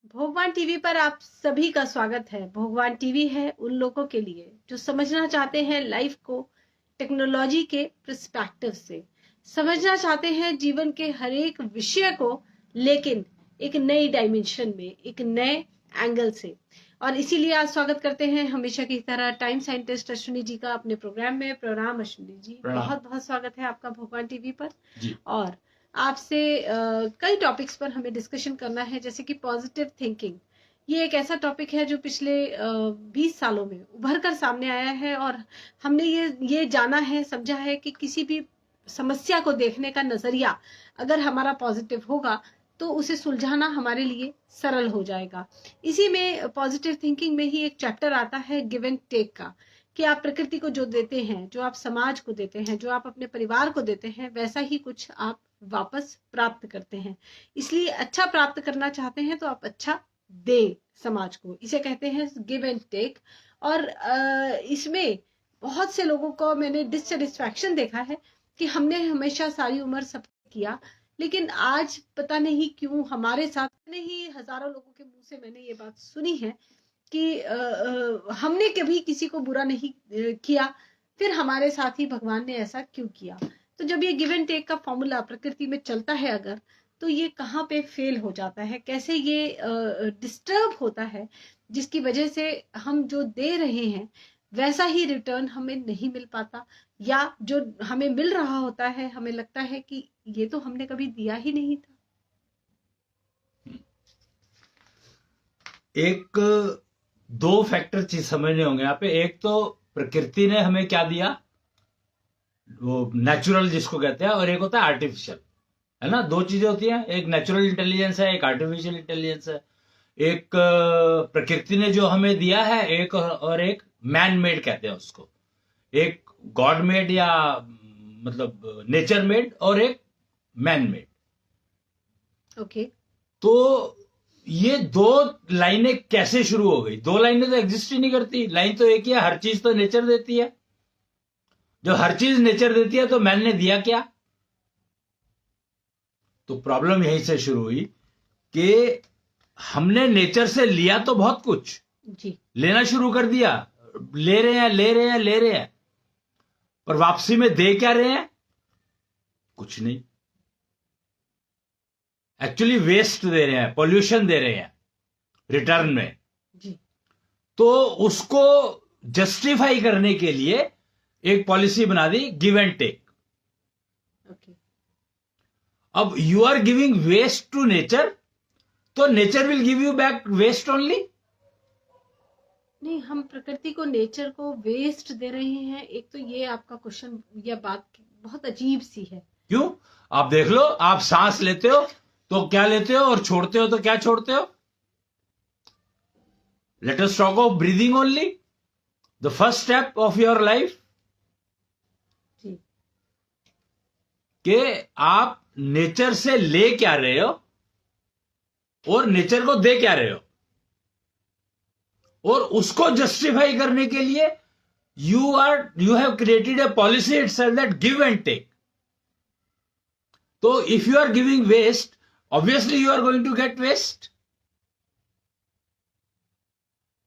भोगवान TV पर आप सभी का स्वागत है। भोगवान टीवी है उन लोगों के लिए जो समझना चाहते हैं लाइफ को टेक्नोलॉजी के पर्सपेक्टिव से, समझना चाहते हैं जीवन के हर एक विषय को, लेकिन एक नई डायमेंशन में, एक नए एंगल से। और इसीलिए आज स्वागत करते हैं हमेशा की तरह टाइम साइंटिस्ट अश्विनी जी का अपने प्रोग्राम में। प्रणाम अश्विनी जी, बहुत बहुत स्वागत है आपका भोगवान टीवी पर जी। और आपसे कई टॉपिक्स पर हमें डिस्कशन करना है, जैसे कि पॉजिटिव थिंकिंग। ये एक ऐसा टॉपिक है जो पिछले 20 सालों में उभर कर सामने आया है और हमने ये जाना है, समझा है कि किसी भी समस्या को देखने का नजरिया अगर हमारा पॉजिटिव होगा तो उसे सुलझाना हमारे लिए सरल हो जाएगा। इसी में पॉजिटिव थिंकिंग में ही एक चैप्टर आता है गिव एंड टेक का, कि आप प्रकृति को जो देते हैं, जो आप समाज को देते हैं, जो आप अपने परिवार को देते हैं, वैसा ही कुछ आप वापस प्राप्त करते हैं। इसलिए अच्छा प्राप्त करना चाहते हैं तो आप अच्छा दे समाज को, इसे कहते हैं गिव एंड टेक। और इसमें बहुत से लोगों को मैंने डिससेटिस्फैक्शन देखा है कि हमने हमेशा सारी उम्र सब किया, लेकिन आज पता नहीं क्यों हमारे साथ नहीं, हजारों लोगों के मुंह से मैंने ये बात सुनी है कि हमने कभी किसी को बुरा नहीं किया, फिर हमारे साथ ही भगवान ने ऐसा क्यों किया। तो जब ये गिव एंड टेक का फॉर्मूला प्रकृति में चलता है अगर, तो ये कहाँ पे फेल हो जाता है, कैसे ये डिस्टर्ब होता है, जिसकी वजह से हम जो दे रहे हैं वैसा ही रिटर्न हमें नहीं मिल पाता, या जो हमें मिल रहा होता है हमें लगता है कि ये तो हमने कभी दिया ही नहीं था। एक दो फैक्टर चीज समझने होंगे यहाँ पे। एक तो प्रकृति ने हमें क्या दिया, वो नेचुरल जिसको कहते हैं, और एक होता है आर्टिफिशियल, है ना। दो चीजें होती हैं, एक नेचुरल इंटेलिजेंस है, एक आर्टिफिशियल इंटेलिजेंस है। एक प्रकृति ने जो हमें दिया है, एक और एक मैन मेड कहते हैं उसको। एक गॉड मेड या मतलब नेचर मेड, और एक मैन मेड। ओके। तो ये दो लाइनें कैसे शुरू हो गई? दो लाइनें तो एग्जिस्ट ही नहीं करती। लाइन तो एक ही है, हर चीज तो नेचर देती है। जो हर चीज नेचर देती है तो मैन ने दिया क्या? तो प्रॉब्लम यहीं से शुरू हुई कि हमने नेचर से लिया तो बहुत कुछ, जी। लेना शुरू कर दिया, ले रहे हैं ले रहे हैं ले रहे हैं, पर वापसी में दे क्या रहे हैं? कुछ नहीं। एक्चुअली वेस्ट दे रहे हैं, पॉल्यूशन दे रहे हैं रिटर्न में। जी। तो उसको जस्टिफाई करने के लिए एक पॉलिसी बना दी, गिव एंड टेक। ओके। अब you are giving waste to nature, तो nature will give you back waste only. नहीं, हम प्रकृति को, नेचर को वेस्ट दे रहे हैं, एक तो ये आपका क्वेश्चन या बात बहुत अजीब सी है। क्यों? आप देख लो, आप सांस लेते हो तो क्या लेते हो, और छोड़ते हो तो क्या छोड़ते हो। Let us talk of breathing only, the first step of your life, कि आप नेचर से ले क्या रहे हो और नेचर को दे क्या रहे हो, और उसको जस्टिफाई करने के लिए you have created a policy itself that give and take. तो if you are giving waste, obviously you are going to get waste.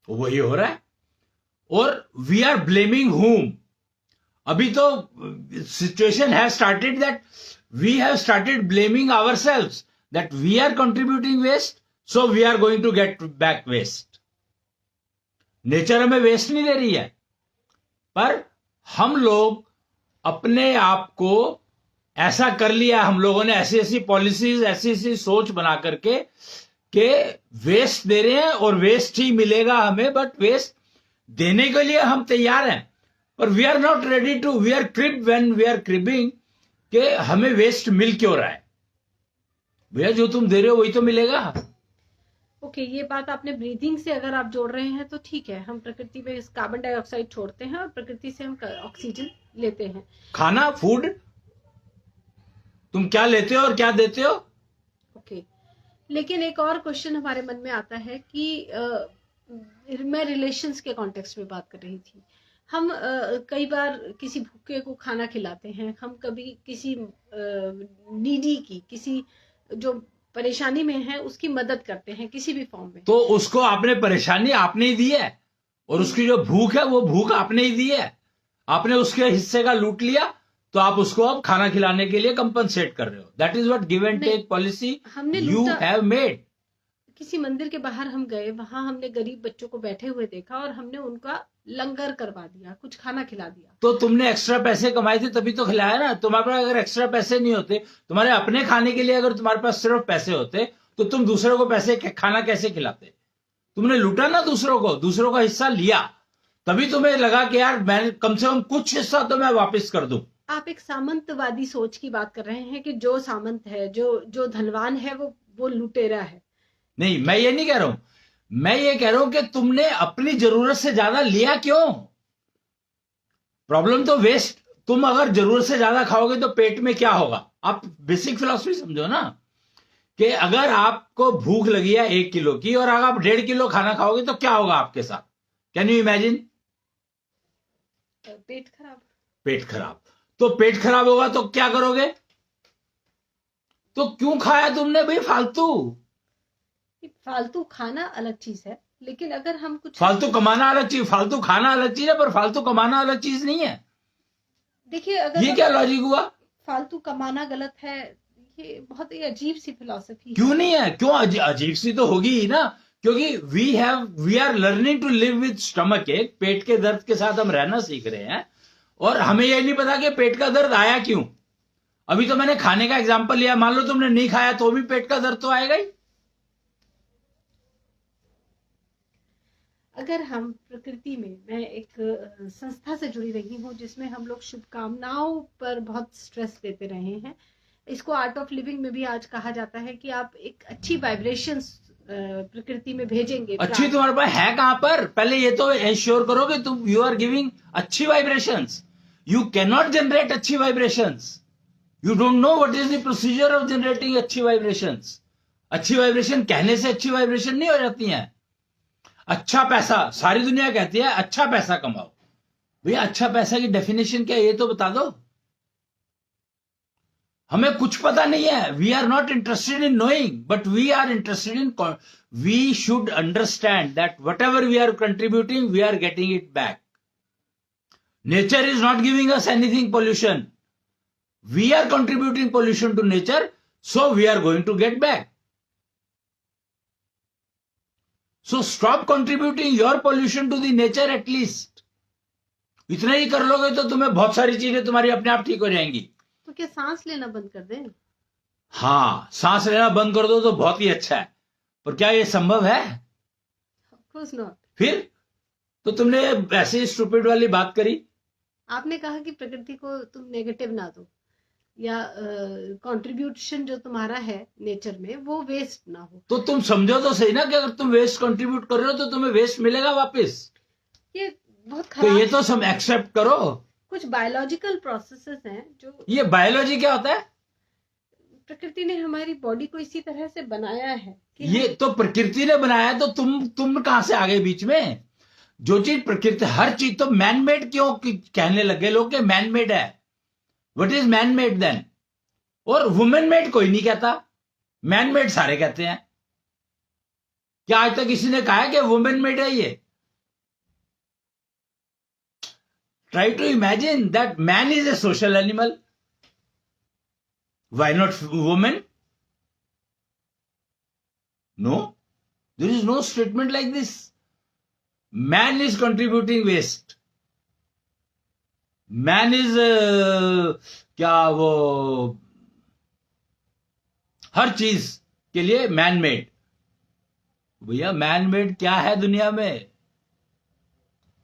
वही हो रहा है। और वी आर ब्लेमिंग whom? अभी तो situation has started that we have started blaming ourselves, that we are contributing waste, so we are going to get back waste. Nature हमें waste नहीं दे रही है, पर हम लोग अपने आप को ऐसा कर लिया, हम लोगों ने ऐसी ऐसी पॉलिसीज, ऐसी ऐसी सोच बना करके कि वेस्ट दे रहे हैं और वेस्ट ही मिलेगा हमें। बट वेस्ट देने के लिए हम तैयार हैं, पर we are not ready to, we are crib when we are cribbing, कि हमें वेस्ट मिल क्यों रहा है। भैया जो तुम दे रहे हो वही तो मिलेगा। ओके, ये बात आपने ब्रीदिंग से अगर आप जोड़ रहे हैं तो ठीक है, हम प्रकृति में इस कार्बन डाइऑक्साइड छोड़ते हैं और प्रकृति से हम ऑक्सीजन लेते हैं। खाना, फूड, तुम क्या लेते हो और क्या देते हो। ओके, लेकिन एक और क्वेश्चन हमारे मन में आता है कि मैं रिलेशंस के कॉन्टेक्स्ट में बात कर रही थी। हम कई बार किसी भूखे को खाना खिलाते हैं, हम कभी किसी नीडी की, किसी जो परेशानी में है उसकी मदद करते हैं किसी भी फॉर्म में। तो उसको आपने परेशानी आपने ही दी है, और उसकी जो भूख है वो भूख आपने ही दी है। आपने उसके हिस्से का लूट लिया, तो आप उसको अब खाना खिलाने के लिए कंपनसेट कर रहे हो। That is what give and take policy हमने यू लूटा। Have made. किसी मंदिर के बाहर हम गए, वहां हमने गरीब बच्चों को बैठे हुए देखा और हमने उनका लंगर करवा दिया, कुछ खाना खिला दिया। तो तुमने एक्स्ट्रा पैसे कमाए थे तभी तो खिलाया ना। तुम्हारे पास अगर एक्स्ट्रा पैसे नहीं होते, तुम्हारे अपने खाने के लिए अगर तुम्हारे पास सिर्फ पैसे होते, तो तुम दूसरों को पैसे खाना कैसे खिलाते? तुमने लूटा ना दूसरों को, दूसरों का हिस्सा लिया, तभी तुम्हें लगा कि यार मैं कम से कम कुछ हिस्सा तो मैं वापस कर दूं। आप एक सामंतवादी सोच की बात कर रहे हैं कि जो सामंत है, जो धनवान है, वो लुटेरा है। नहीं, मैं ये नहीं कह रहा हूं। मैं ये कह रहा हूं कि तुमने अपनी जरूरत से ज्यादा लिया क्यों? प्रॉब्लम तो वेस्ट। तुम अगर जरूरत से ज्यादा खाओगे तो पेट में क्या होगा? आप बेसिक फिलॉसफी समझो ना, कि अगर आपको भूख लगी है 1 किलो की और अगर आप 1.5 किलो खाना खाओगे तो क्या होगा आपके साथ? Can you imagine? पेट खराब। पेट खराब। तो पेट खराब होगा तो क्या करोगे? तो क्यों खाया तुमने भाई फालतू? फालतू खाना अलग चीज है, लेकिन अगर हम कुछ फालतू कमाना अलग चीज, फालतू खाना अलग चीज है, पर फालतू कमाना अलग चीज नहीं है। देखिए, अगर ये क्या लॉजिक हुआ? फालतू कमाना गलत है, ये बहुत ही अजीब सी फिलॉसफी है। क्यों नहीं है? क्यों अजीब सी तो होगी ही ना, क्योंकि we are learning to live with stomach ache. पेट के दर्द के साथ हम रहना सीख रहे हैं, और हमें यह नहीं पता कि पेट का दर्द आया क्यों। अभी तो मैंने खाने का एग्जांपल लिया, मान लो तुमने नहीं खाया तो भी पेट का दर्द तो आएगा ही। अगर हम प्रकृति में, मैं एक संस्था से जुड़ी रही हूँ जिसमें हम लोग शुभकामनाओं पर बहुत स्ट्रेस देते रहे हैं। इसको आर्ट ऑफ लिविंग में भी आज कहा जाता है कि आप एक अच्छी वाइब्रेशंस प्रकृति में भेजेंगे। अच्छी तुम्हारे पास है कहां पर? पहले ये तो एंश्योर करो कि तुम यू आर गिविंग अच्छी vibrations. You can not generate अच्छी vibrations. You don't know what is the procedure of generating अच्छी वाइब्रेशंस। अच्छी वाइब्रेशन कहने से अच्छी वाइब्रेशन नहीं हो जाती है। अच्छा पैसा, सारी दुनिया कहती है अच्छा पैसा कमाओ। भैया अच्छा पैसा की डेफिनेशन क्या है ये तो बता दो। हमें कुछ पता नहीं है। We are not interested in knowing, but we are interested in, we should understand that whatever we are contributing we are getting it back. Nature is not giving us anything pollution. We are contributing pollution to nature, so we are going to get back. So stop contributing your pollution to the nature at least. इतना ही कर लोगे तो तुम्हें बहुत सारी चीजें तुम्हारी अपने आप ठीक हो जाएंगी। तो क्या सांस लेना बंद कर दें? हाँ, सांस लेना बंद कर दो तो बहुत ही अच्छा है, पर क्या ये संभव है? Of course not. फिर तो तुमने ऐसी स्टूपिड वाली बात करी। आपने कहा कि प्रकृति को तुम नेगेटिव ना दो, या कंट्रीब्यूशन जो तुम्हारा है नेचर में वो वेस्ट ना हो। तो तुम समझो तो सही ना कि अगर तुम वेस्ट कंट्रीब्यूट कर रहे हो तो तुम्हें वेस्ट मिलेगा वापस। ये बहुत तो खराब। ये तो सब एक्सेप्ट करो। कुछ बायोलॉजिकल प्रोसेसेस हैं जो, ये बायोलॉजी क्या होता है? प्रकृति ने हमारी बॉडी को इसी तरह से बनाया है कि ये तो प्रकृति ने बनाया है, तो तुम कहां से आ गए बीच में? जो चीज प्रकृति, हर चीज तो मैन मेड क्यों कहने लगे लोग कि मैन मेड है। What is man made then? और वुमेन मेड कोई नहीं कहता, मैन मेड सारे कहते हैं। क्या आज तक किसी ने कहा है कि वुमेन मेड है ये? Try to imagine that man is a social animal, why not woman? No, there is no statement like this. Man is contributing waste. Man is क्या वो हर चीज के लिए मैन मेड। भैया मैन मेड क्या है दुनिया में?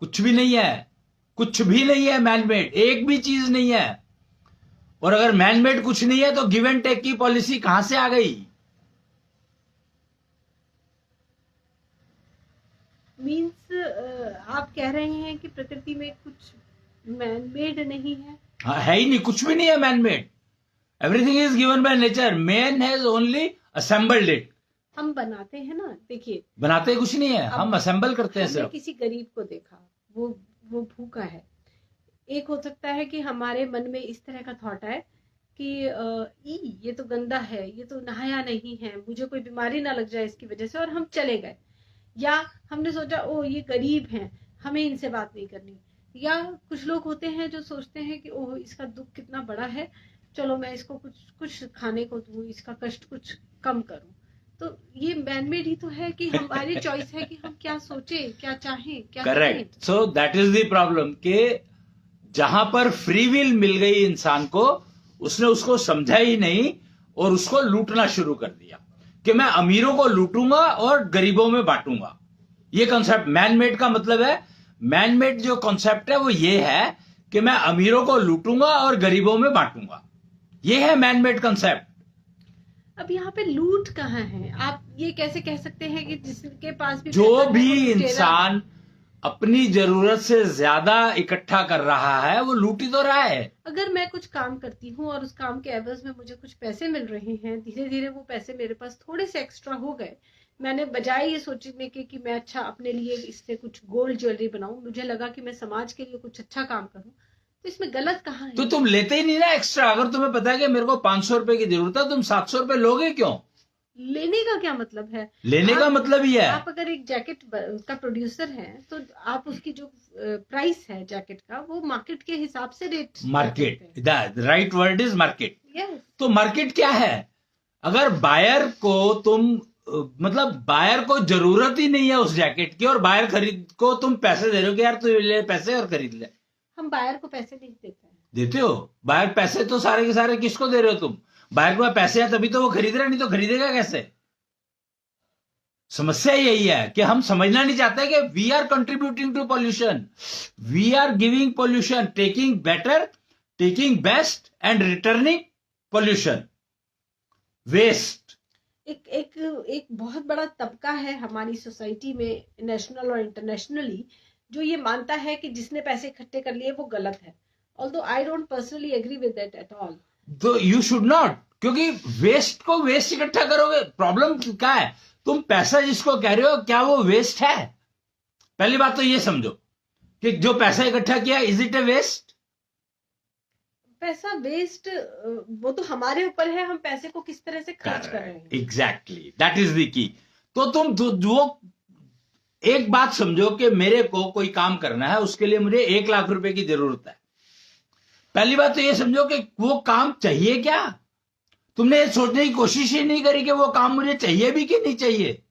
कुछ भी नहीं है, कुछ भी नहीं है मैन मेड, एक भी चीज नहीं है। और अगर मैन मेड कुछ नहीं है तो गिव एंड टेक की पॉलिसी कहां से आ गई? मीन्स आप कह रहे हैं कि प्रकृति में कुछ मैन मेड नहीं है? हाँ, है ही नहीं, कुछ भी नहीं है man made. Everything is given by nature, man has only assembled it. हम बनाते हैं ना, देखिए बनाते कुछ नहीं है, हम असेंबल करते हैं हमने सिर्फ। किसी गरीब को देखा, वो भूखा है। एक हो सकता है कि हमारे मन में इस तरह का थॉट आए कि ये तो गंदा है, ये तो नहाया नहीं है, मुझे कोई बीमारी ना लग जाए इसकी वजह से, और हम चले गए। या हमने सोचा ओ ये गरीब हैं, हमें इनसे बात नहीं करनी। या कुछ लोग होते हैं जो सोचते हैं कि ओह इसका दुख कितना बड़ा है, चलो मैं इसको कुछ कुछ खाने को दूं, इसका कष्ट कुछ कम करूं। तो ये मैनमेड ही तो है कि हमारी चॉइस है कि हम क्या सोचें, क्या चाहें, क्या करें। Correct. So that is the problem कि जहां पर फ्री विल मिल गई इंसान को, उसने उसको समझा ही नहीं और उसको लूटना शुरू कर दिया कि मैं अमीरों को लूटूंगा और गरीबों में बांटूंगा। ये कॉन्सेप्ट मैनमेड का मतलब है, मैनमेड जो कॉन्सेप्ट है वो ये है कि मैं अमीरों को लूटूंगा और गरीबों में बांटूंगा। ये है मैनमेड कॉन्सेप्ट। अब यहाँ पे लूट कहाँ है? आप ये कैसे कह सकते हैं कि जिसके पास भी जो पैसा है, भी वो लुटेरा है? इंसान अपनी जरूरत से ज्यादा इकट्ठा कर रहा है वो लूट ही तो रहा है। अगर मैं कुछ काम करती हूँ और उस काम के एवज में मुझे कुछ पैसे मिल रहे हैं, धीरे धीरे वो पैसे मेरे पास थोड़े से एक्स्ट्रा हो गए, मैंने बजाय ये सोचने के कि मैं अच्छा अपने लिए इससे कुछ गोल्ड ज्वेलरी बनाऊं, मुझे लगा कि मैं समाज के लिए कुछ अच्छा काम करूं, तो इसमें गलत कहाँ है? तो तुम लेते ही नहीं ना एक्स्ट्रा। अगर तुम्हें पता है कि मेरे को 500 रुपए की जरूरत है, तुम 700 रुपए लोगे क्यों? लेने का क्या मतलब है? लेने का मतलब ही है, आप अगर एक जैकेट का प्रोड्यूसर हैं तो आप उसकी जो प्राइस है जैकेट का, वो मार्केट के हिसाब से rate market, the right word is market. Yes. तो मार्केट क्या है? अगर बायर को तुम मतलब बायर को जरूरत ही नहीं है उस जैकेट की, और बायर खरीद को तुम पैसे दे रहे हो कि यार तू ले पैसे और खरीद ले। हम बायर को पैसे नहीं देते हैं। देते हो? बायर पैसे तो सारे के सारे किसको दे रहे हो तुम? बायर के पास पैसे हैं तभी तो वो खरीद रहा है, नहीं तो खरीदेगा कैसे? समस्या यही है कि हम समझना नहीं चाहते कि we are contributing to pollution, we are giving pollution, taking better, taking best and returning pollution, waste. एक बहुत बड़ा तबका है हमारी सोसाइटी में, नेशनल और इंटरनेशनली, जो ये मानता है कि जिसने पैसे इकट्ठे कर लिए वो गलत है। Although I don't personally agree with that at all. तो यू शुड नॉट, क्योंकि वेस्ट को वेस्ट इकट्ठा करोगे। प्रॉब्लम क्या है? तुम पैसा जिसको कह रहे हो क्या वो वेस्ट है? पहली बात तो ये समझो कि जो पैसा इकट्ठा किया, इज इट ए वेस्ट? पैसा वेस्ट वो तो हमारे ऊपर है, हम पैसे को किस तरह से खर्च कर रहे हैं। Exactly, that is the key. तो तुम जो एक बात समझो कि मेरे को कोई काम करना है, उसके लिए मुझे 1 लाख रुपए की जरूरत है। पहली बात तो ये समझो कि वो काम चाहिए क्या? तुमने ये सोचने की कोशिश ही नहीं करी कि वो काम मुझे चाहिए भी कि नहीं चाहिए।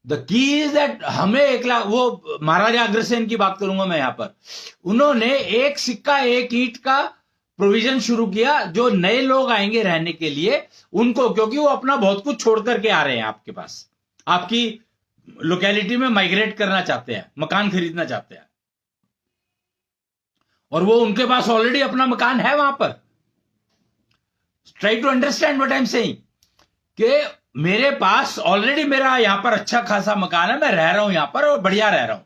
द की इज दैट हमें 1 लाख, वो महाराजा अग्रसेन की बात करूंगा मैं यहां पर, उन्होंने एक सिक्का एक ईंट का प्रोविजन शुरू किया जो नए लोग आएंगे रहने के लिए उनको, क्योंकि वो अपना बहुत कुछ छोड़ करके आ रहे हैं आपके पास, आपकी लोकेलिटी में माइग्रेट करना चाहते हैं, मकान खरीदना चाहते हैं, और वो उनके पास ऑलरेडी अपना मकान है वहां पर। Try to understand what I am saying कि मेरे पास ऑलरेडी मेरा यहां पर अच्छा खासा मकान है, मैं रह रहा हूं यहां पर और बढ़िया रह रहा हूं,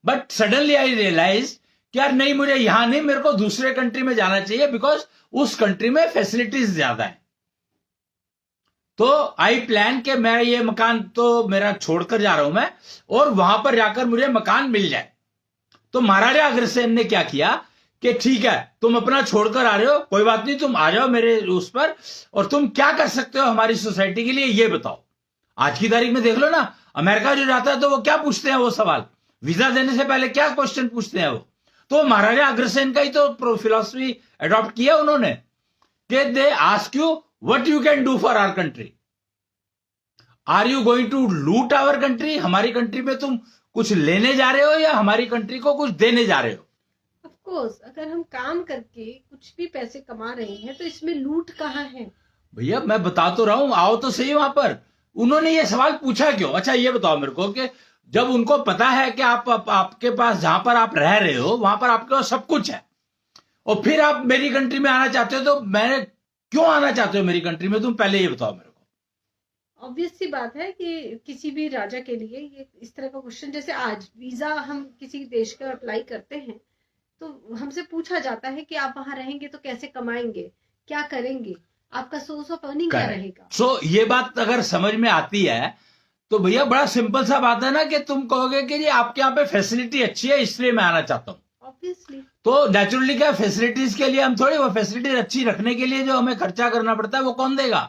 बट सडनली आई रियलाइज कि यार नहीं, मुझे यहां नहीं, मेरे को दूसरे कंट्री में जाना चाहिए बिकॉज उस कंट्री में फैसिलिटीज ज्यादा है। तो आई प्लान कि मैं ये मकान तो मेरा छोड़कर जा रहा हूं मैं, और वहां पर जाकर मुझे मकान मिल जाए। तो महाराजा अग्रसेन ने क्या किया कि ठीक है तुम अपना छोड़कर आ रहे हो, कोई बात नहीं, तुम आ जाओ मेरे उस पर, और तुम क्या कर सकते हो हमारी सोसाइटी के लिए ये बताओ। आज की तारीख में देख लो ना, अमेरिका जो जाता है तो वो क्या पूछते हैं, वो सवाल वीजा देने से पहले क्या क्वेश्चन पूछते हैं वो। तो महाराजा अग्रसेन का ही तो फिलॉसफी अडॉप्ट किया उन्होंने कि they ask you what you can do for our country. Are you going to loot our country? हमारी कंट्री में तुम कुछ लेने जा रहे हो या हमारी कंट्री को कुछ देने जा रहे हो? ऑफ कोर्स, अगर हम काम करके कुछ भी पैसे कमा रहे हैं तो इसमें लूट कहाँ है? भैया मैं बता तो रहा हूं, आओ तो सही वहां पर। उन्होंने ये सवाल पूछा क्यों? अच्छा ये बताओ मेरे को कि जब उनको पता है कि आपके पास जहां पर आप रह रहे हो वहां पर आपके पास सब कुछ है, और फिर आप मेरी कंट्री में आना चाहते हो, तो मैं क्यों आना चाहते हो मेरी कंट्री में? तुम पहले ये बताओ मेरे को। ऑब्वियस सी बात है कि किसी भी राजा के लिए ये इस तरह का क्वेश्चन, जैसे आज वीजा हम किसी देश का अप्लाई करते हैं तो हमसे पूछा जाता है कि आप वहां रहेंगे तो कैसे कमाएंगे, क्या करेंगे, आपका सोर्स ऑफ अर्निंग क्या रहेगा। सो ये बात अगर समझ में आती है तो भैया बड़ा सिंपल सा बात है ना कि तुम कहोगे कि जी आपके यहाँ पे फैसिलिटी अच्छी है इसलिए मैं आना चाहता हूँ। ऑब्वियसली। तो नेचुरली क्या फैसिलिटीज के लिए हम थोड़ी, वो फैसिलिटीज अच्छी रखने के लिए जो हमें खर्चा करना पड़ता है वो कौन देगा?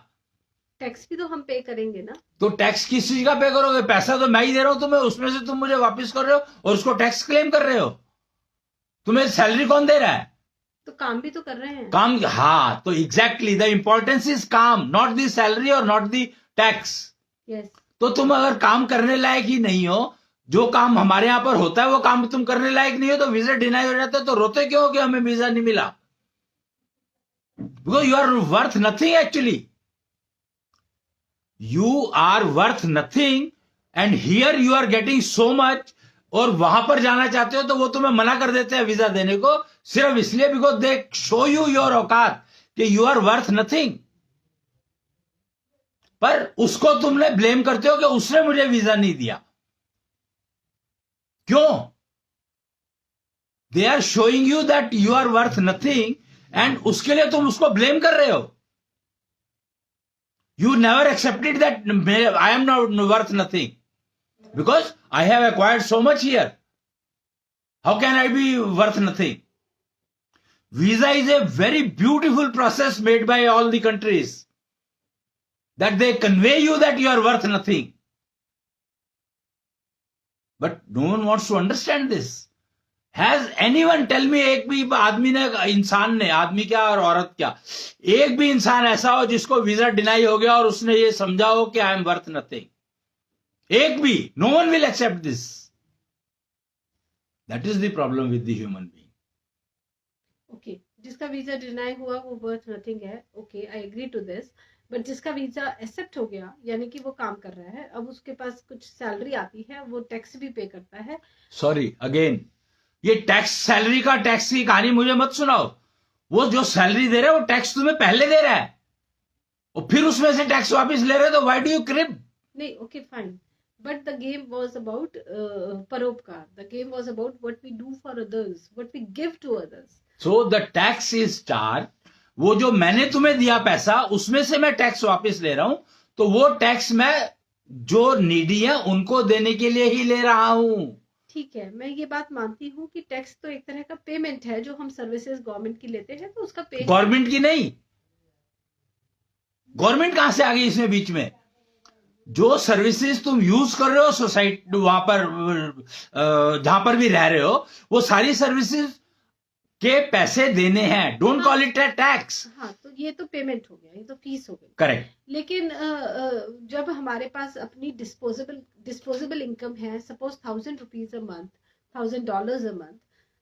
टैक्स भी तो हम पे करेंगे ना। तो टैक्स किस चीज का पे करोगे? पैसा तो मैं ही दे रहा हूं तुम्हें, उसमें से तुम मुझे वापस कर रहे हो और उसको टैक्स क्लेम कर रहे हो। तुम्हें सैलरी कौन दे रहा है? तो काम भी तो कर रहे हैं। काम, हाँ, तो एग्जैक्टली द इंपॉर्टेंस इज काम, नॉट द सैलरी और नॉट द टैक्स। यस। तो तुम अगर काम करने लायक ही नहीं हो, जो काम हमारे यहां पर होता है वो काम तुम करने लायक नहीं हो, तो वीजा डिनाई हो जाता है, तो रोते क्यों हो कि हमें वीजा नहीं मिला? Because you are worth nothing actually, you are worth nothing and here you are getting so much, और वहां पर जाना चाहते हो तो वो तुम्हें मना कर देते हैं वीजा देने को, सिर्फ इसलिए because they show you your औकात कि यू आर वर्थ नथिंग। पर उसको तुमने ब्लेम करते हो कि उसने मुझे वीजा नहीं दिया। क्यों? They are showing you that you are worth nothing एंड उसके लिए तुम उसको ब्लेम कर रहे हो। You never accepted that I am not worth nothing because I have acquired so much here. How can I be worth nothing? Visa is a very beautiful process made by all the countries that they convey you that you are worth nothing. But no one wants to understand this. Has anyone tell me, एक भी आदमी ने, इंसान ने, आदमी क्या और औरत क्या, एक भी इंसान ऐसा हो जिसको वीजा डिनाई हो गया और उसने ये समझा हो कि आई एम वर्थ नथिंग? एक भी? No one will accept this. That is the problem with the human being. Okay, जिसका वीजा डिनाई हुआ वो वर्थ नथिंग है, okay, I agree to this. But जिसका वीजा एक्सेप्ट हो गया, यानी कि वो काम कर रहा है, अब उसके पास कुछ सैलरी आती है, वो टैक्स भी पे करता है। सॉरी अगेन, ये टैक्स, सैलरी का टैक्स की कहानी मुझे मत सुनाओ। वो जो सैलरी दे रहा है वो टैक्स तुम्हें पहले दे रहा है और फिर उसमें से टैक्स वापस ले रहे हो, तो व्हाई डू यू क्रिप? नहीं, okay fine, but the game was about परोपकार, the game was about what we do for others, what we give to others. So the tax is charge, वो जो मैंने तुम्हें दिया पैसा उसमें से मैं टैक्स वापस ले रहा हूं, तो वो टैक्स मैं जो नीडी है उनको देने के लिए ही ले रहा हूं। ठीक है, मैं ये बात मानती हूँ कि टैक्स तो एक तरह का पेमेंट है जो हम सर्विसेज गवर्नमेंट की लेते हैं, तो उसका पे। गवर्नमेंट की नहीं, गवर्नमेंट कहां से आ गई इसमें बीच में? जो सर्विसेज तुम यूज कर रहे हो सोसाइटी, वहां पर जहां पर भी रह रहे हो, वो सारी सर्विसेज के पैसे देने हैं। Don't call it tax. हाँ, तो ये तो पेमेंट हो गया, ये तो फीस हो गई। करेक्ट। लेकिन जब हमारे पास अपनी डिस्पोजेबल इनकम है, suppose $1,000 a month, $1,000 a month,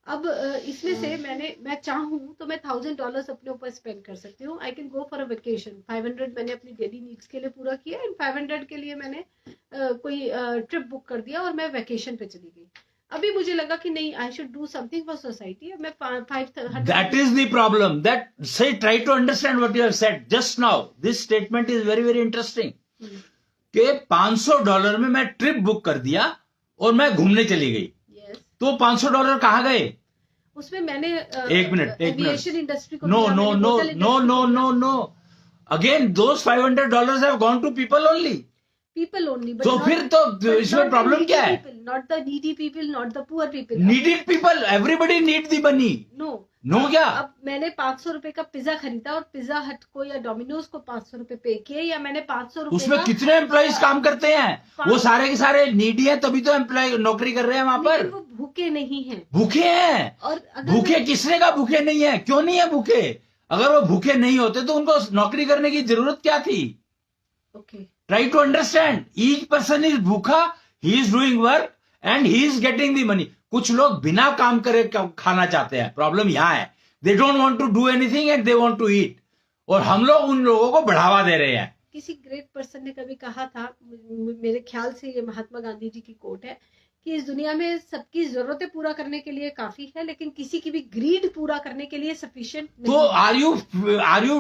अब इसमें से मैं चाहूँ तो मैं $1,000 अपने ऊपर स्पेंड कर सकती हूँ। I can go for a vacation. 500 मैंने अपनी डेली नीड्स के लिए पूरा किया, एंड 500 के लिए मैंने कोई ट्रिप बुक कर दिया और मैं वेकेशन पे चली गई। अभी मुझे लगा कि नहीं, I should do something for society. मैं 500। That is the problem, that say try to understand what you have said just now. This statement is very very interesting कि $500 में मैं ट्रिप बुक कर दिया और मैं घूमने चली गई। yes. तो $500 कहां गए? उसमें मैंने एक मिनट एविएशन इंडस्ट्री को no no no no no no no again those $500 have gone to people only. People only. तो फिर तो इसमें प्रॉब्लम क्या है? Not the needy people, not the poor people. Needed people, everybody need the money. No क्या? अब मैंने ₹500 का पिज्जा खरीदा और पिज्जा हट को या डोमिनोज को ₹500 पे किए, या मैंने ₹500 उसमें कितने एम्प्लॉइज काम करते हैं? वो सारे के सारे नीडी हैं, तभी तो एम्प्लॉय नौकरी कर रहे हैं वहां पर। वो भूखे नहीं हैं। भूखे हैं। और भूखे किसने का भूखे नहीं है? क्यों नहीं है भूखे? अगर वो भूखे नहीं होते तो उनको नौकरी करने की जरूरत क्या थी? Okay, try to understand. Each person is भूखा, he is doing work and he is getting the money. कुछ लोग बिना काम करे खाना चाहते हैं, प्रॉब्लम यहाँ है। They don't want to do anything and they want to eat, और हम लोग उन लोगों को बढ़ावा दे रहे हैं। किसी ग्रेट पर्सन ने कभी कहा था, मेरे ख्याल से ये महात्मा गांधी जी की कोट है, कि इस दुनिया में सबकी जरूरतें पूरा करने के लिए काफी है, लेकिन किसी की भी ग्रीड पूरा करने के लिए सफिशिएंट नहीं। तो आर यू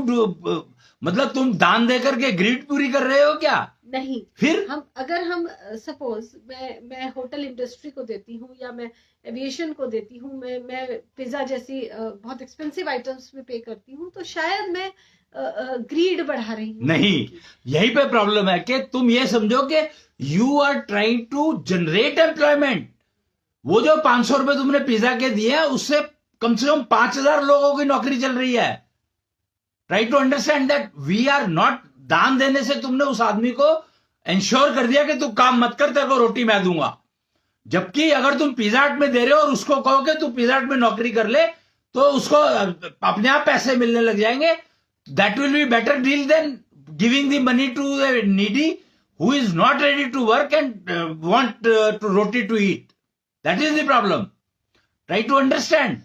मतलब तुम दान देकर के ग्रीड पूरी कर रहे हो क्या? नहीं। फिर अगर हम सपोज मैं होटल इंडस्ट्री को देती हूँ, या मैं एविएशन को देती हूँ, मैं पिज्जा जैसी बहुत एक्सपेंसिव आइटम्स में पे करती हूँ, तो शायद मैं ग्रीड बढ़ा रही हूँ। नहीं, यहीं पे प्रॉब्लम है कि तुम ये समझो कि you are trying to generate employment. वो जो 500 रुपए तुमने पिज्जा के दिए उससे कम से कम 5,000 लोगों की नौकरी चल रही है. Try to understand that we are not. दान देने से तुमने उस आदमी को इंश्योर कर दिया कि तू काम मत कर, तेरे को रोटी मैं दूंगा. जबकि अगर तुम पिज्जा हट में दे रहे हो और उसको कहो कि तू पिज्जा हट में नौकरी कर ले, तो उसको अपने आप पैसे मिलने लग जाएंगे. That will be better deal than giving the money to the needy who is not ready to work and want to roti to eat. That is the problem. Try to understand.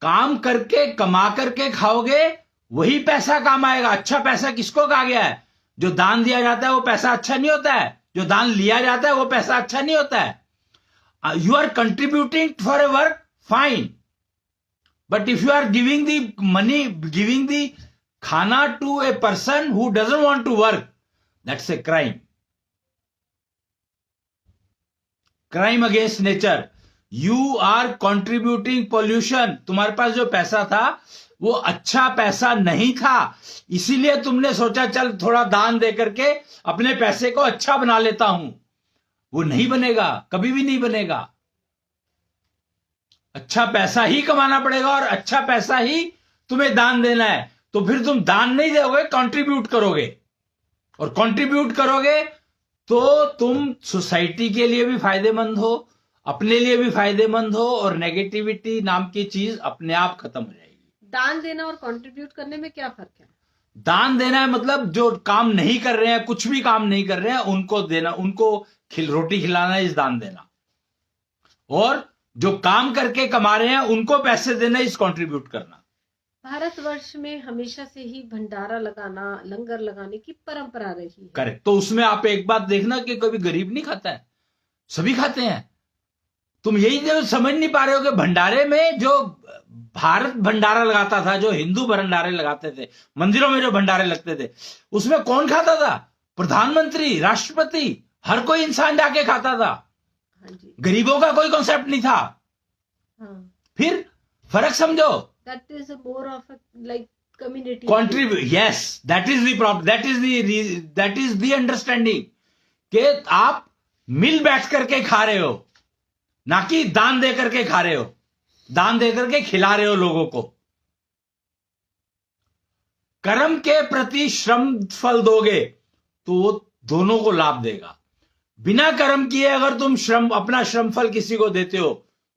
काम करके कमा करके खाओगे वही पैसा काम आएगा. अच्छा पैसा किसको कहा गया है? जो दान दिया जाता है वो पैसा अच्छा नहीं होता है. जो दान लिया जाता है वो पैसा अच्छा नहीं होता है. You are contributing for a work, fine. But if you are giving the money, giving the khana to a person who doesn't want to work, that's a crime. Crime against nature. You are contributing pollution. तुम्हारे पास जो पैसा था वो अच्छा पैसा नहीं था, इसीलिए तुमने सोचा चल थोड़ा दान दे करके अपने पैसे को अच्छा बना लेता हूं. वो नहीं बनेगा, कभी भी नहीं बनेगा. अच्छा पैसा ही कमाना पड़ेगा और अच्छा पैसा ही तुम्हें दान देना है. तो फिर तुम दान नहीं दोगे, कंट्रीब्यूट करोगे. और कंट्रीब्यूट करोगे तो तुम सोसाइटी के लिए भी फायदेमंद हो, अपने लिए भी फायदेमंद हो, और नेगेटिविटी नाम की चीज अपने आप खत्म हो जाएगी. दान देना और कंट्रीब्यूट करने में क्या फर्क है? दान देना है मतलब जो काम नहीं कर रहे हैं, कुछ भी काम नहीं कर रहे हैं, उनको देना, उनको रोटी खिलाना इस दान देना. और जो काम करके कमा रहे हैं उनको पैसे देना इस कंट्रीब्यूट करना. भारतवर्ष में हमेशा से ही भंडारा लगाना, लंगर लगाने की परंपरा रही है. करेक्ट. तो उसमें आप एक बात देखना कि कभी गरीब नहीं खाता है, सभी खाते हैं. तुम यही जो समझ नहीं पा रहे हो कि भंडारे में जो भारत भंडारा लगाता था, जो हिंदू भंडारे लगाते थे, मंदिरों में जो भंडारे लगते थे, उसमें कौन खाता था? प्रधानमंत्री, राष्ट्रपति, हर कोई इंसान जाके खाता था. हाँ जी. गरीबों का कोई कॉन्सेप्ट नहीं था. हाँ. फिर फर्क समझो. That is more of like community contribute. Yes, that is the problem. That is the understanding कि आप मिल बैठ करके खा रहे हो, ना कि दान दे करके खा रहे हो, दान दे करके खिला रहे हो लोगों को. कर्म के प्रति श्रम फल दोगे तो वो दोनों को लाभ देगा. बिना कर्म किए अगर तुम अपना श्रम फल किसी को देते हो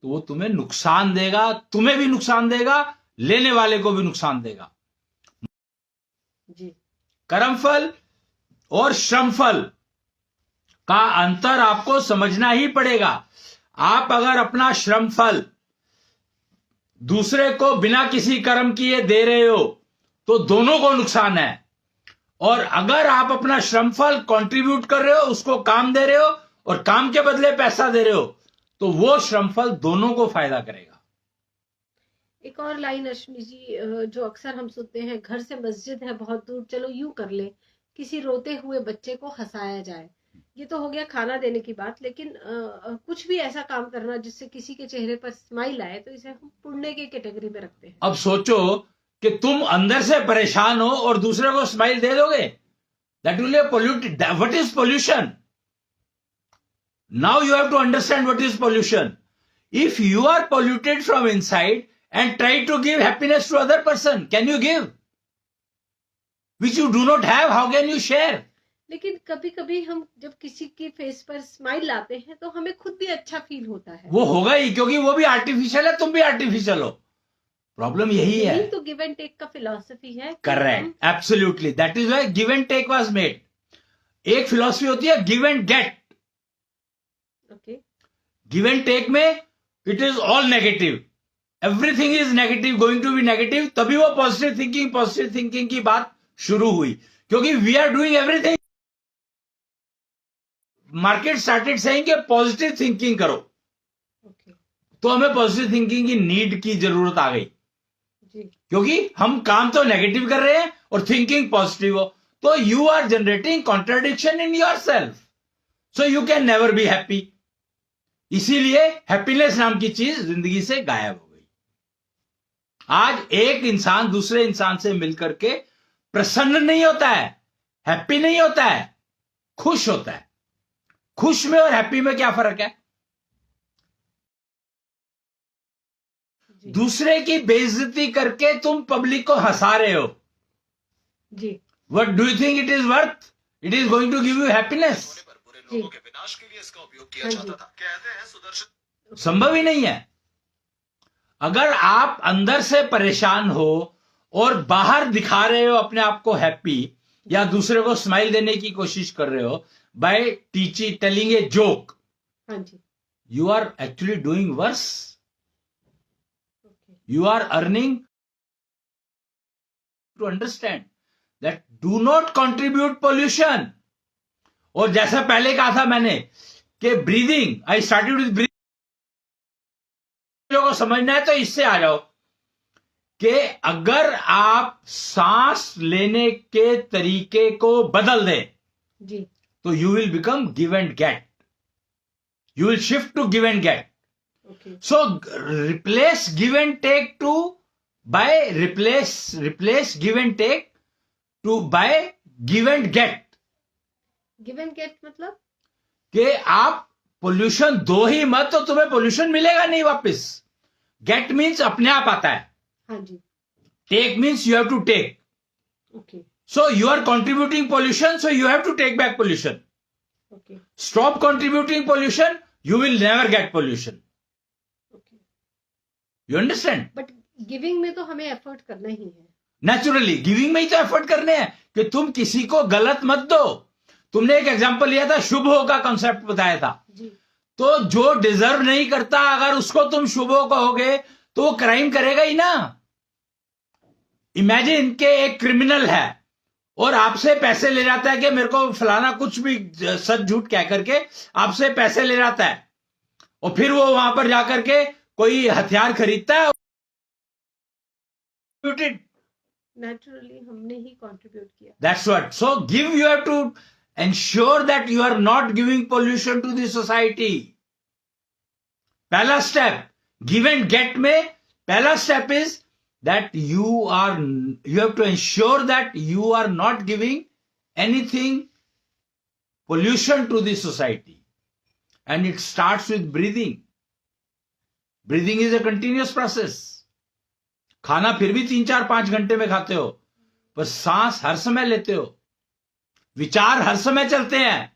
तो वो तुम्हें नुकसान देगा. तुम्हें भी नुकसान देगा, लेने वाले को भी नुकसान देगा. जी. कर्म फल और श्रम फल का अंतर आपको समझना ही पड़ेगा. आप अगर अपना श्रम फल दूसरे को बिना किसी कर्म किए दे रहे हो तो दोनों को नुकसान है. और अगर आप अपना श्रम फल कंट्रीब्यूट कर रहे हो, उसको काम दे रहे हो और काम के बदले पैसा दे रहे हो, तो वो श्रम फल दोनों को फायदा करेगा. एक और लाइन अश्मी जी जो अक्सर हम सुनते हैं, घर से मस्जिद है बहुत दूर, चलो यूं कर ले, किसी रोते हुए बच्चे को हंसाया जाए. ये तो हो गया खाना देने की बात, लेकिन कुछ भी ऐसा काम करना जिससे किसी के चेहरे पर स्माइल आए, तो इसे हम पुण्य की कैटेगरी में रखते हैं. अब सोचो कि तुम अंदर से परेशान हो और दूसरे को स्माइल दे दोगे. That will be polluted. What is pollution? Now you have to understand what is pollution. If you are polluted from inside and try to give happiness to other person, can you give? Which you do not have, how can you share? लेकिन कभी कभी हम जब किसी के face पर smile लाते हैं तो हमें खुद भी अच्छा फील होता है. वो होगा ही, क्योंकि वो भी आर्टिफिशियल है, तुम भी आर्टिफिशियल हो. प्रॉब्लम यही है. तो गिव एंड टेक का फिलॉसफी है. Correct. Absolutely. That is why give and take was made. एक फिलॉसफी होती है give and get. Okay. Give and take में it is all negative. Everything is negative, going to be negative. तभी वो positive thinking की बात शुरू हुई, क्योंकि we are doing everything. Market started saying कि पॉजिटिव थिंकिंग करो. ओके. तो हमें पॉजिटिव थिंकिंग की नीड की जरूरत आ गई जी. क्योंकि हम काम तो नेगेटिव कर रहे हैं और थिंकिंग पॉजिटिव हो, तो you are generating contradiction in yourself. So you can never be happy. इसीलिए हैप्पीनेस नाम की चीज जिंदगी से गायब हो गई. आज एक इंसान दूसरे इंसान से मिलकर के प्रसन्न नहीं होता है, हैप्पी नहीं होता है, खुश होता है. खुश में और हैप्पी में क्या फर्क है? दूसरे की बेइज्जती करके तुम पब्लिक को हंसा रहे हो. जी. What do you think it is worth? It is going to give you happiness. जी. लोगों के विनाश के लिए इसका उपयोग किया जाता था. कहते हैं सुदर्शन संभव ही नहीं है. अगर आप अंदर से परेशान हो और बाहर दिखा रहे हो अपने आप को हैप्पी या दूसरे को स्माइल देने की कोशिश कर रहे हो बाय टेलिंग ए जोक, हाँ जी. you are actually doing worse. Okay. You are earning to understand that do not contribute pollution. और जैसा पहले कहा था मैंने कि breathing, I started with breathing. को समझना है तो इससे आ जाओ कि अगर आप सांस लेने के तरीके को बदल दें जी. तो you will become give and get. You will shift to give and get. Okay. So replace give and take replace give and take by give and get. Give and get मतलब कि आप पोल्यूशन दो ही मत तो तुम्हें pollution मिलेगा नहीं वापस. गेट मीन्स अपने आप आता है. हाँ जी. Take means you have to take. Okay. So you are contributing pollution, so you have to take back pollution. Okay. Stop contributing pollution, you will never get pollution. Okay. You understand? But giving में तो हमें effort करना ही है. Naturally giving में ही तो effort करने हैं कि तुम किसी को गलत मत दो. तुमने एक एग्जांपल लिया था, शुभ हो का कॉन्सेप्ट बताया था. जी. तो जो डिजर्व नहीं करता अगर उसको तुम शुभ हो कहोगे तो वो क्राइम करेगा ही ना. इमेजिन के एक क्रिमिनल है और आपसे पैसे ले जाता है कि मेरे को फलाना कुछ भी सच झूठ कह करके आपसे पैसे ले जाता है और फिर वो वहां पर जाकर के कोई हथियार खरीदता है. नेचुरली हमने ही कंट्रीब्यूट किया. That's what. So give, you have to ensure that you are not giving pollution to the society. पहला स्टेप गिव एंड गेट में पहला step is that you have to ensure that you are not giving anything pollution to the society, and it starts with breathing. Breathing is a continuous process. खाना फिर भी 3-4-5 घंटे में खाते हो पर सांस हर समय लेते हो, विचार हर समय चलते हैं.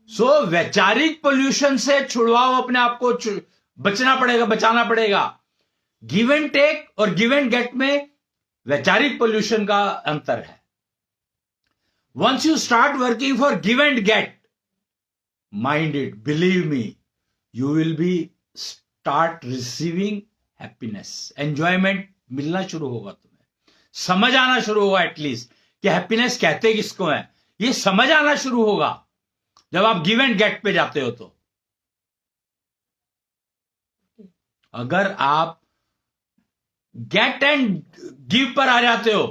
सो वैचारिक पोल्यूशन से छुड़वाओ अपने आप को, बचाना पड़ेगा. गिव एंड टेक और गिव एंड गेट में वैचारिक पोल्यूशन का अंतर है. Once you start working for give and get, mind it, believe me, you will be start receiving happiness. Enjoyment मिलना शुरू होगा तुम्हें, समझ आना शुरू होगा एटलीस्ट कि हैप्पीनेस कहते किसको है. ये समझ आना शुरू होगा जब आप गिव एंड गेट पे जाते हो. तो अगर आप गेट एंड गिव पर आ जाते हो,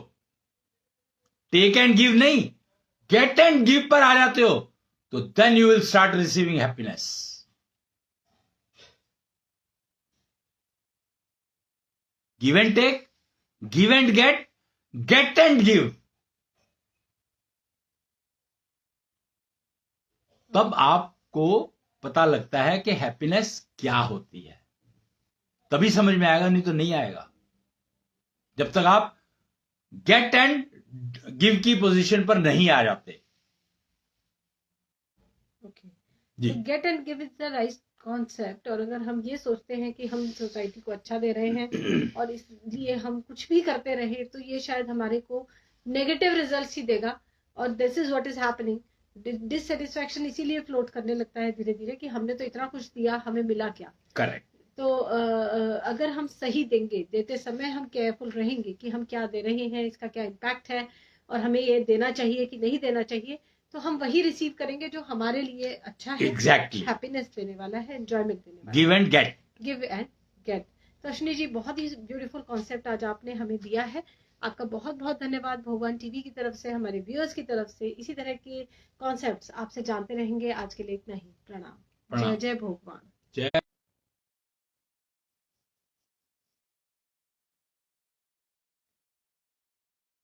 टेक एंड गिव नहीं, गेट एंड गिव पर आ जाते हो, तो then you will start receiving happiness. Give and take, give and get, get and give. तब आपको पता लगता है कि हैप्पीनेस क्या होती है. तभी समझ में आएगा, नहीं तो नहीं आएगा जब तक आप गेट एंड गिव की पोजीशन पर नहीं आ जाते. ओके. जी. Get and give is the right concept. और अगर हम ये सोचते हैं कि हम सोसाइटी को अच्छा दे रहे हैं और इसलिए हम कुछ भी करते रहे तो ये शायद हमारे को नेगेटिव रिजल्ट्स ही देगा. और this is what is happening. Dissatisfaction इसीलिए फ्लोट करने लगता है धीरे धीरे कि हमने तो इतना कुछ दिया, हमें मिला क्या. करेक्ट. तो अगर हम सही देंगे, देते समय हम केयरफुल रहेंगे कि हम क्या दे रहे हैं, इसका क्या इम्पैक्ट है और हमें ये देना चाहिए कि नहीं देना चाहिए, तो हम वही रिसीव करेंगे जो हमारे लिए अच्छा है, एग्जैक्टली, हैप्पीनेस देने वाला है, एंजॉयमेंट देने वाला है. Give and get. Give and get. तो अश्विनी जी, बहुत ही ब्यूटीफुल कॉन्सेप्ट आज आपने हमें दिया है. आपका बहुत बहुत धन्यवाद. भगवान टीवी की तरफ से, हमारे व्यूअर्स की तरफ से इसी तरह के कॉन्सेप्ट्स आपसे जानते रहेंगे. आज के लिए इतना ही. प्रणाम. जय जय भगवान. जय.